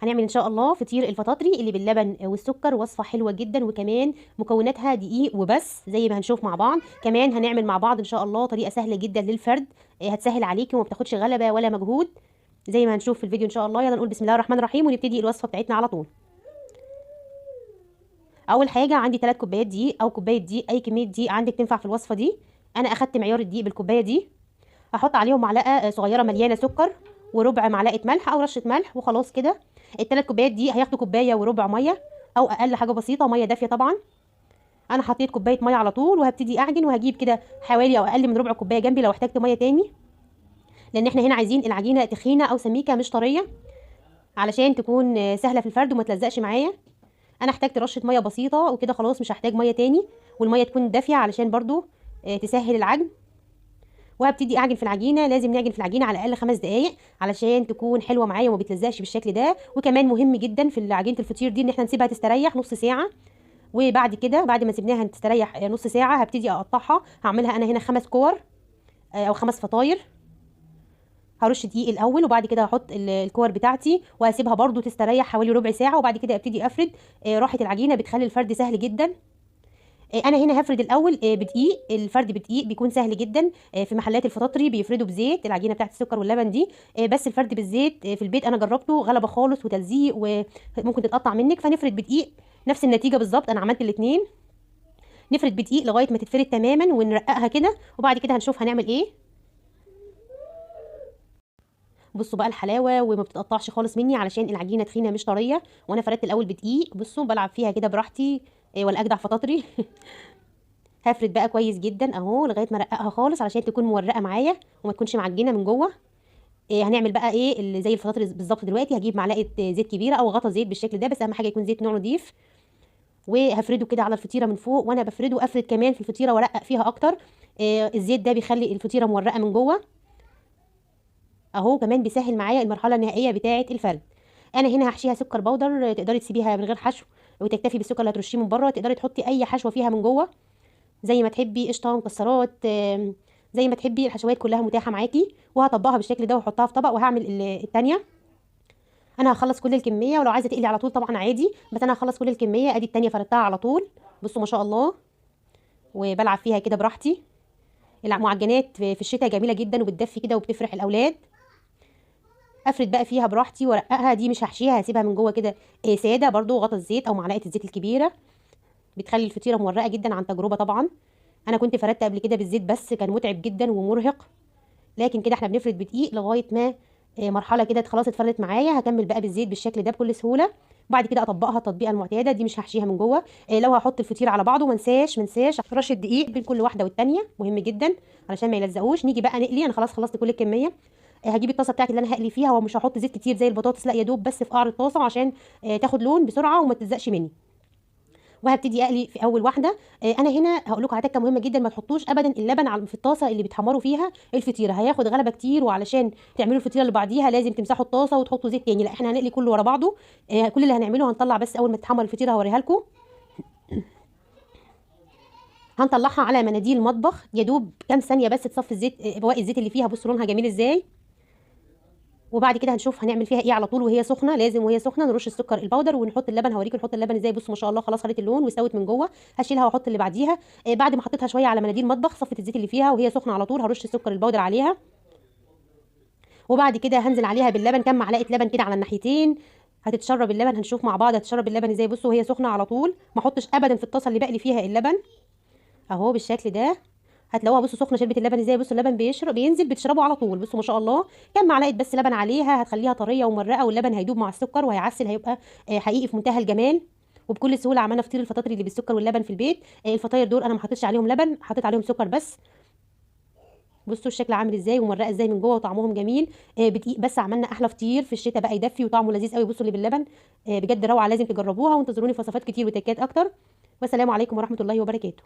هنعمل ان شاء الله فطير الفطاطري اللي باللبن والسكر، وصفه حلوه جدا، وكمان مكوناتها دقيق وبس زي ما هنشوف مع بعض. كمان هنعمل مع بعض ان شاء الله طريقه سهله جدا للفرد، هتسهل عليكي وما بتاخدش غلبه ولا مجهود زي ما هنشوف في الفيديو ان شاء الله. يلا نقول بسم الله الرحمن الرحيم ونبتدي الوصفه بتاعتنا على طول. اول حاجه عندي 3 كوبايات دقيق او كوبايه دقيق، اي كميه دقيق عندك تنفع في الوصفه دي. انا اخدت معيار الدقيق بالكوبايه دي. هحط عليهم معلقه صغيره مليانه سكر وربع معلقه ملح او رشه ملح وخلاص كده. ال3 كوبايات دي هياخدوا كوبايه وربع ميه او اقل حاجه بسيطه، ميه دافيه طبعا. انا حطيت كوبايه ميه على طول وهبتدي اعجن، وهجيب كده حوالي او اقل من ربع كوبايه جنبي لو احتجت ميه تاني، لان احنا هنا عايزين العجينه تخينه او سميكه مش طريه علشان تكون سهله في الفرد وما تلزقش معايا. انا احتاجت رشه ميه بسيطه وكده خلاص، مش هحتاج ميه تاني، والميه تكون دافيه علشان برضو تسهل العجن. وهبتدي اعجن في العجينه. لازم نعجن في العجينه على الاقل 5 دقائق علشان تكون حلوه معايا وما بتلزقش بالشكل ده. وكمان مهم جدا في عجينه الفطير دي ان احنا نسيبها تستريح نص ساعه. وبعد كده بعد ما سيبناها تستريح نص ساعه هبتدي اقطعها. هعملها انا هنا 5 كور او 5 فطاير. هرش دقيق الاول وبعد كده هحط الكور بتاعتي وهسيبها برضو تستريح حوالي ربع ساعه، وبعد كده ابتدي افرد. راحه العجينه بتخلي الفرد سهل جدا. انا هنا هفرد الاول بدقيق. الفرد بدقيق بيكون سهل جدا. في محلات الفطاطري بيفردوا بزيت العجينه بتاعت السكر واللبن دي. بس الفرد بالزيت في البيت انا جربته غلبه خالص وتلزيق وممكن تتقطع منك، فنفرد بدقيق. نفس النتيجه بالظبط، انا عملت الاثنين. نفرد بدقيق لغايه ما تتفرد تماما ونرققها كده، وبعد كده هنشوف هنعمل ايه. بصوا بقى الحلاوه، وما بتتقطعش خالص مني علشان العجينه تخينه مش طريه. وانا فردت الاول بدقيق. بصوا بلعب فيها كده براحتي، ولا اجدع فطاطري. هفرد بقى كويس جدا اهو لغايه ما ارققها خالص علشان تكون مورقه معايا وما تكونش معجنه من جوه. هنعمل بقى ايه اللي زي الفطاطر بالظبط. دلوقتي هجيب معلقه زيت كبيره او غطا زيت بالشكل ده، بس اهم حاجه يكون زيت نوع نضيف. وهفرده كده على الفطيره من فوق، وانا بفرده افرد كمان في الفطيره وارقق فيها اكتر. الزيت ده بيخلي الفطيره مورقه من جوه اهو. كمان بيسهل معايا المرحله النهائيه بتاعه الفرد. انا هنا هحشيها سكر بودر. تقدري تسيبيها من غير حشو وتكتفي بالسكر اللي هترشيه من بره. تقدري تحطي اي حشوه فيها من جوه زي ما تحبي، قشطه، مكسرات، زي ما تحبي. الحشوات كلها متاحه معاكي. وهطبقها بالشكل ده واحطها في طبق وهعمل التانيه. انا هخلص كل الكميه، ولو عايزه تقلي على طول طبعا عادي، بس انا هخلص كل الكميه. ادي التانيه فردتها على طول. بصوا ما شاء الله، وبلعب فيها كده براحتي. المعجنات في الشتاء جميله جدا وبتدفي كده وبتفرح الاولاد. افرد بقى فيها براحتي وارققها. دي مش هحشيها، هسيبها من جوه كده ساده برضو. غطا الزيت او معلقه الزيت الكبيره بتخلي الفطيره مورقه جدا عن تجربه طبعا. انا كنت فردت قبل كده بالزيت بس كان متعب جدا ومرهق، لكن كده احنا بنفرد بدقيق لغايه ما مرحله كده خلاص اتفردت معايا. هكمل بقى بالزيت بالشكل ده بكل سهوله. وبعد كده اطبقها التطبيقه المعتاده. دي مش هحشيها من جوه. لو هحط الفطير على بعضه منساش رشه دقيق بين كل واحده والتانيه، مهم جدا علشان ما يلزقوش. نيجي بقى نقلي. انا خلاص خلصت كل الكميه. هجيب الطاسه بتاعتي اللي انا هقلي فيها، ومش هحط زيت كتير زي البطاطس، لا يا دوب بس في قعر الطاسه عشان تاخد لون بسرعه وما تلزقش مني. وهبتدي اقلي في اول واحده. انا هنا هقول لكم على تكه مهمه جدا: ما تحطوش ابدا اللبن في الطاسه اللي بتحمروا فيها الفطيره، هياخد غلبه كتير. وعلشان تعملوا الفطيره اللي بعديها لازم تمسحوا الطاسه وتحطوا زيت تاني. لا، احنا هنقلي كله ورا بعضه. كل اللي هنعمله هنطلع بس اول ما تتحمر الفطيره هوريها لكم. هنطلعها على مناديل مطبخ يا دوب كام ثانيه بس تصفي الزيت، بواقي الزيت اللي فيها. بصوا لونها جميل ازاي. وبعد كده هنشوف هنعمل فيها ايه على طول وهي سخنه. لازم وهي سخنه نرش السكر البودر ونحط اللبن. هوريكم نحط اللبن ازاي. بصوا ما شاء الله خلاص خدت اللون واستوت من جوه. هشيلها واحط اللي بعديها. بعد ما حطيتها شويه على مناديل مطبخ صفت الزيت اللي فيها وهي سخنه على طول، هرش السكر البودر عليها. وبعد كده هنزل عليها باللبن كام معلقه لبن كده على الناحيتين. هتتشرب اللبن. هنشوف مع بعض هتتشرب اللبن ازاي. بصوا وهي سخنه على طول. ما احطش ابدا في الطاسه اللي بقلي فيها اللبن اهو بالشكل ده. هتلاقوها بصوا سخنه شربت اللبن ازاي. بصوا اللبن بينزل بتشربه على طول. بصوا ما شاء الله كام معلقه بس لبن عليها هتخليها طريه ومرقه، واللبن هيدوب مع السكر وهيعسل، هيبقى حقيقي في منتهى الجمال. وبكل سهوله عملنا فطير الفطاطري اللي بالسكر واللبن في البيت. الفطاير دول انا ما حطيتش عليهم لبن، حطيت عليهم سكر بس. بصوا الشكل عامل ازاي ومرقه ازاي من جوه وطعمهم جميل. بدقيق بس عملنا احلى فطير في الشتاء بقى يدفي وطعمه لذيذ قوي. بصوا اللي باللبن بجد روعه. لازم تجربوها وانتظروني في وصفات كتير وتكات اكتر. والسلام عليكم ورحمه الله وبركاته.